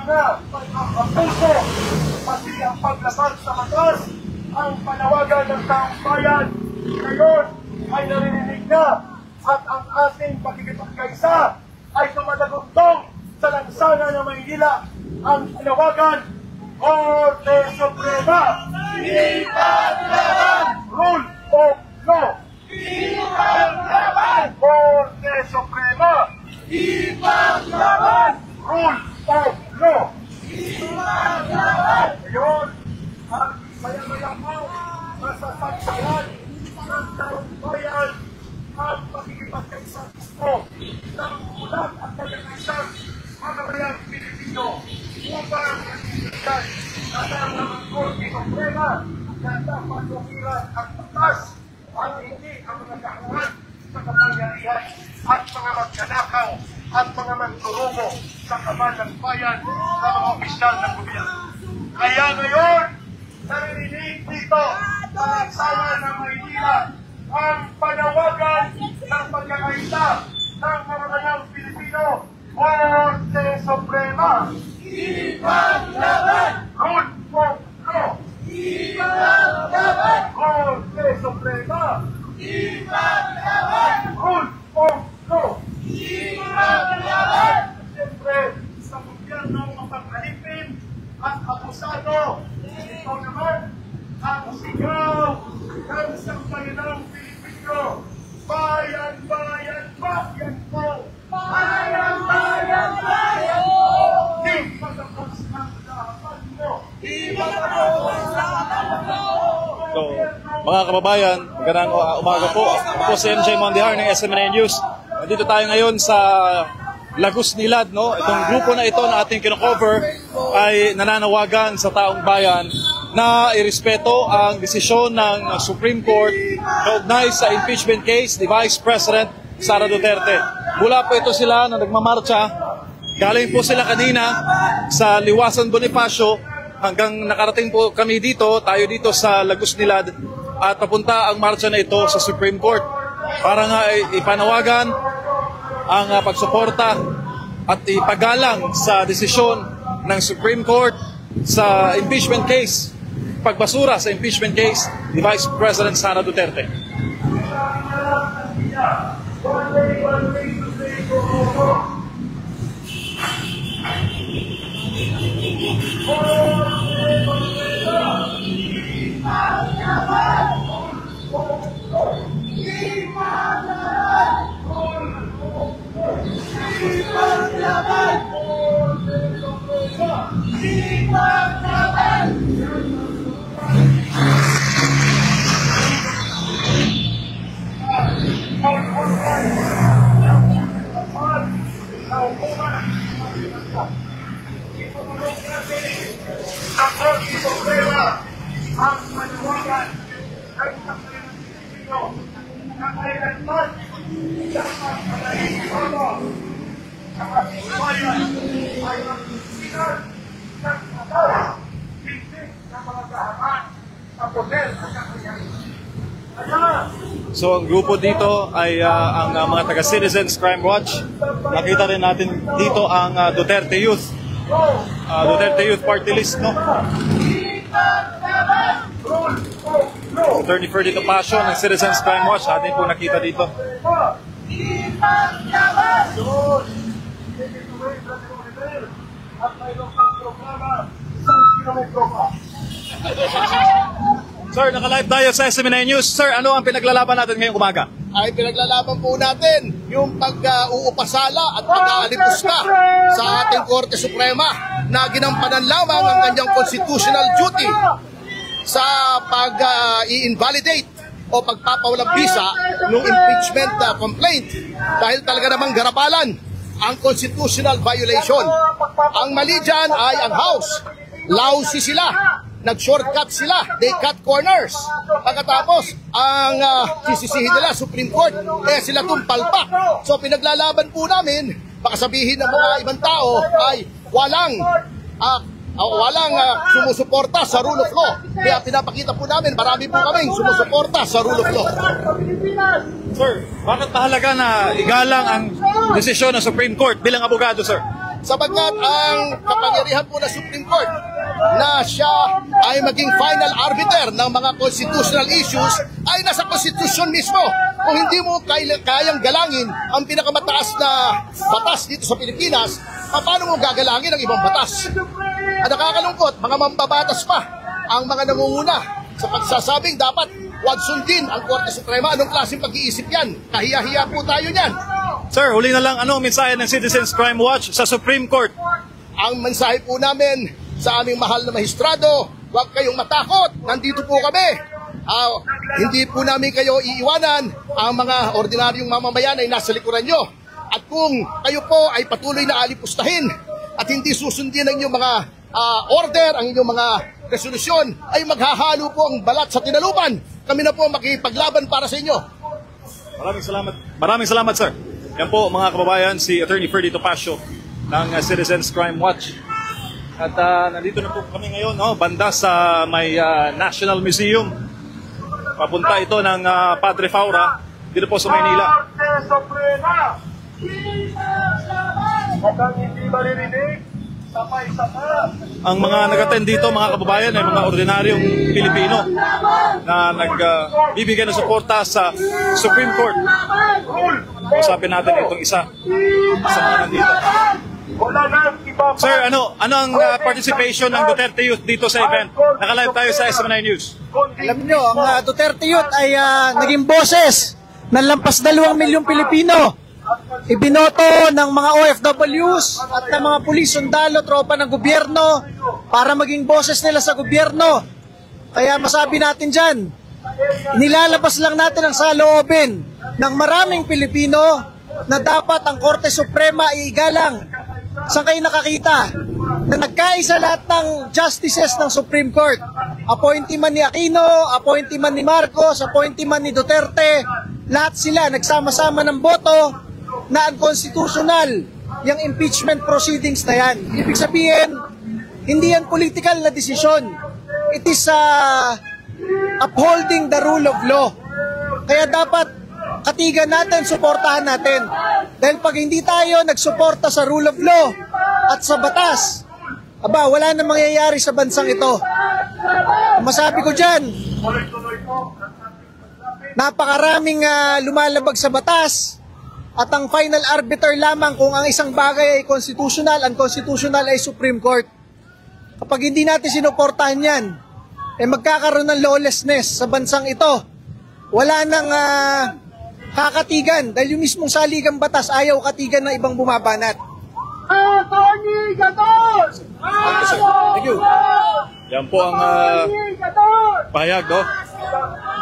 mga pag-abuso, pati ang paglabag sa batas, ang panawagan ng taong bayan ngayon ay naririnig na at ang ating pagkikipagkaisa ay tumatagundong sa lansana ng Maynila ang tinawagan Korte Suprema. Ipaglaban! Rule of law. Ipaglaban! Korte Suprema. Ipaglaban! Rule of law. Ipaglaban! Ngayon, ang maya-maya po, masasaksihan ng taong bayan ang pakikipagkaisa ito ng ulat at pagkakaisang mamamayang Pilipino upang magbibigyan kasama ng Korte Suprema na dapat tumiran ang batas at hindi ang mga kahuan sa kapangyarihan at mga magnanakaw at mga manturumo sa kaman ng bayan sa mga opisyal ng gobyerno. Kaya ngayon, naririnig dito sa lansana ng Maynila ang panawagan ng pagkakaisa ng mamamayang Pilipino, Korte Suprema. Ipaglaban! Rule of law. Ipaglaban! Korte Suprema. Ipaglaban! Rule of law. Ipaglaban! Siyempre, sa gobyerno mapaghalipin at abusado, ito naman ang sigaw ng sambayanang Pilipino. Bayan, bayan, bayan po! Bayan, bayan, bayan po! Di patapos ang laban mo! Di matapos ang laban mo! So, mga kababayan, magandang umaga po. Ako po si MJ Mondihar ng SMNA News. Nandito tayo ngayon sa Lagos Nilad, no? Itong grupo na ito na ating kino-cover ay nananawagan sa taong bayan na irespeto ang desisyon ng Supreme Court kaugnay sa impeachment case ni Vice President Sara Duterte. Mula po ito sila na nagmamarcha. Galing po sila kanina sa Liwasan Bonifacio hanggang nakarating po kami dito, tayo dito sa Lagos Nilad at papunta ang marcha na ito sa Supreme Court para nga ipanawagan ang pagsuporta at ipagalang sa desisyon ng Supreme Court sa impeachment case, pagbasura sa impeachment case ni Vice President Sara Duterte. Ang Korte Suprema ang manawagan ng sambayanang Pilipino na kailanman dapat panahihiwala sa ating bayan ay magsisinag ng batas, hindi ng mga gahaman sa poder at kapangyarihan. So ang grupo dito ay ang mga taga Citizens Crime Watch. Nakita rin natin dito ang Duterte Youth. Duterte Youth Party List, no? Attorney Ferdinand Passion ng Citizens Crime Watch, atin po nakita dito. Sir, naka-live tayo sa SMNA News. Sir, ano ang pinaglalaban natin ngayong umaga? Ay pinaglalaban po natin yung pag-uupasala at pag-aalipusta sa ating Korte Suprema na ginampanan lamang ang kanyang constitutional duty sa pag-i-invalidate o pagpapawalang bisa ng impeachment complaint dahil talaga namang garapalan ang constitutional violation. Ang mali dyan ay ang House. Lousy sila. Nag-shortcut sila. They cut corners. Pagkatapos, ang sisisihin nila, Supreme Court, kaya sila tumpalpak. So pinaglalaban po namin, baka sabihin ng mga ibang tao ay walang sumusuporta sa rule of law. Kaya pinapakita po namin, marami po kaming sumusuporta sa rule of law. Sir, bakit mahalaga na igalang ang desisyon ng Supreme Court bilang abogado, sir? sapagkat ang kapangyarihan po ng Supreme Court na siya ay maging final arbiter ng mga constitutional issues ay nasa konstitusyon mismo. Kung hindi mo kayang galangin ang pinakamataas na batas dito sa Pilipinas, paano mo gagalangin ang ibang batas? At nakakalungkot, mga mambabatas pa ang mga nangunguna sa pagsasabing dapat wag sundin ang Korte Suprema. Anong klaseng pag-iisip yan? Kahiya-hiya po tayo niyan. Sir, huli na lang, ano ang mensahe ng Citizens Crime Watch sa Supreme Court? Ang mensahe po namin sa aming mahal na maestrado, huwag kayong matakot, nandito po kami. Hindi po namin kayo iiwanan. Ang mga ordinaryong mamamayan ay nasa likuran nyo. At kung kayo po ay patuloy na alipustahin at hindi susundin ang inyong mga order, ang inyong mga resolusyon, ay maghahalo po ang balat sa tinalupan. Kami na po makipaglaban para sa inyo. Maraming salamat. Maraming salamat, sir. Yan po, mga kababayan, si Attorney Ferdy Topacio ng Citizens Crime Watch. At nandito na po kami ngayon, no, banda sa may National Museum. Papunta ito ng Padre Faura, dito po sa Maynila. At ang hindi maririnig, Ang mga nag-attend dito, mga kababayan, ay mga ordinaryong Pilipino na nagbibigay ng suporta sa Supreme Court. Usapin natin itong isa sa mga nandito. Sir, ano ang participation ng Duterte Youth dito sa event? Naka-live tayo sa SM9 News. Alam nyo, ang Duterte Youth ay naging boses ng lampas 2 milyong Pilipino. Ibinoto ng mga OFWs at ng mga pulis, sundalo, tropa ng gobyerno para maging boses nila sa gobyerno. Kaya masabi natin dyan, nilalabas lang natin ang saloobin ng maraming Pilipino na dapat ang Korte Suprema iigalang. Saan kayo nakakita na nagkaisa lahat ng justices ng Supreme Court? Appointee man ni Aquino, appointee man ni Marcos, appointee man ni Duterte, lahat sila nagsama-sama ng boto na unconstitutional yung impeachment proceedings na yan. Ibig sabihin, hindi yan political na desisyon. It is upholding the rule of law. Kaya dapat katigan natin, suportahan natin. Dahil pag hindi tayo nagsuporta sa rule of law at sa batas, wala na mangyayari sa bansang ito. Masabi ko dyan, napakaraming lumalabag sa batas, at ang final arbiter lamang kung ang isang bagay ay constitutional, unconstitutional ay Supreme Court. Kapag hindi natin sinuportahan yan, magkakaroon ng lawlessness sa bansang ito. Wala nang kakatigan dahil yung mismong saligang batas ayaw katigan ng ibang bumabanat. Thank you. Yan po ang pahayag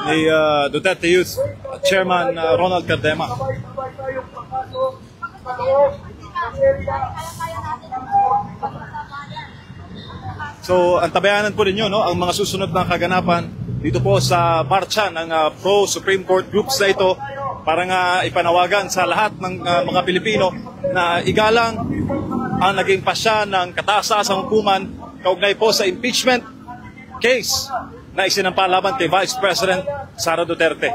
ni Duterte Youth Chairman Ronald Cardema. So, antabayanan po ninyo ang mga susunod na kaganapan dito po sa marcha ng pro-Supreme Court groups na ito para nga ipanawagan sa lahat ng mga Pilipino na igalang ang naging pasya ng kataas-taasang hukuman kaugnay po sa impeachment case na isinampa laban kay Vice President Sara Duterte.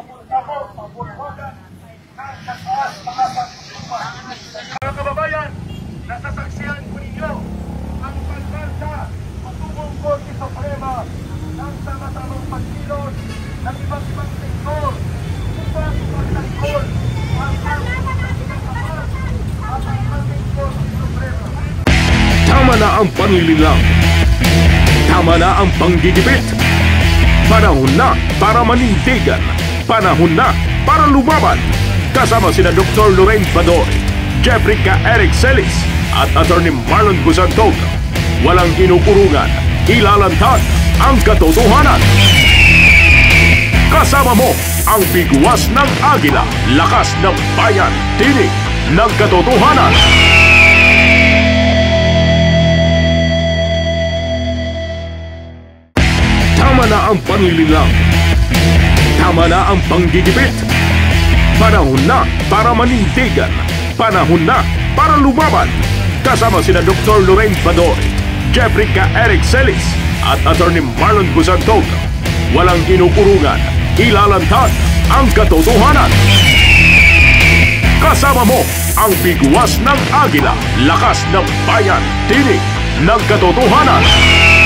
Mga kababayan, nasasaksihan po ninyo ang pagbalsa patungong Korte Suprema ng sama-samang pagkilos ng ibang sektor upang magtanggol ang ating Korte Suprema. Tama na ang panlililang. Tama na ang panggigipit. Panahon na para manindigan. Panahon na para lumaban. Kasama sina Dr. Lorraine Badoy, Jeffrey K. Eric Celis at Attorney Marlon Guzantog. Walang inukurungan, ilalantad ang katotohanan. Kasama mo ang bigwas ng agila, lakas ng bayan, tinig ng katotohanan. Tama na ang panlililang. Tama na ang panggigipit. Panahon na para manindigan. Panahon na para lumaban. Kasama sina Dr. Lorraine Badoy, Jeffrey K. Eric Celis at Attorney Marlon Guzantog. Walang inukurungan, ilalantad ang katotohanan. Kasama mo ang bigwas ng agila, lakas ng bayan, tinig ng katotohanan.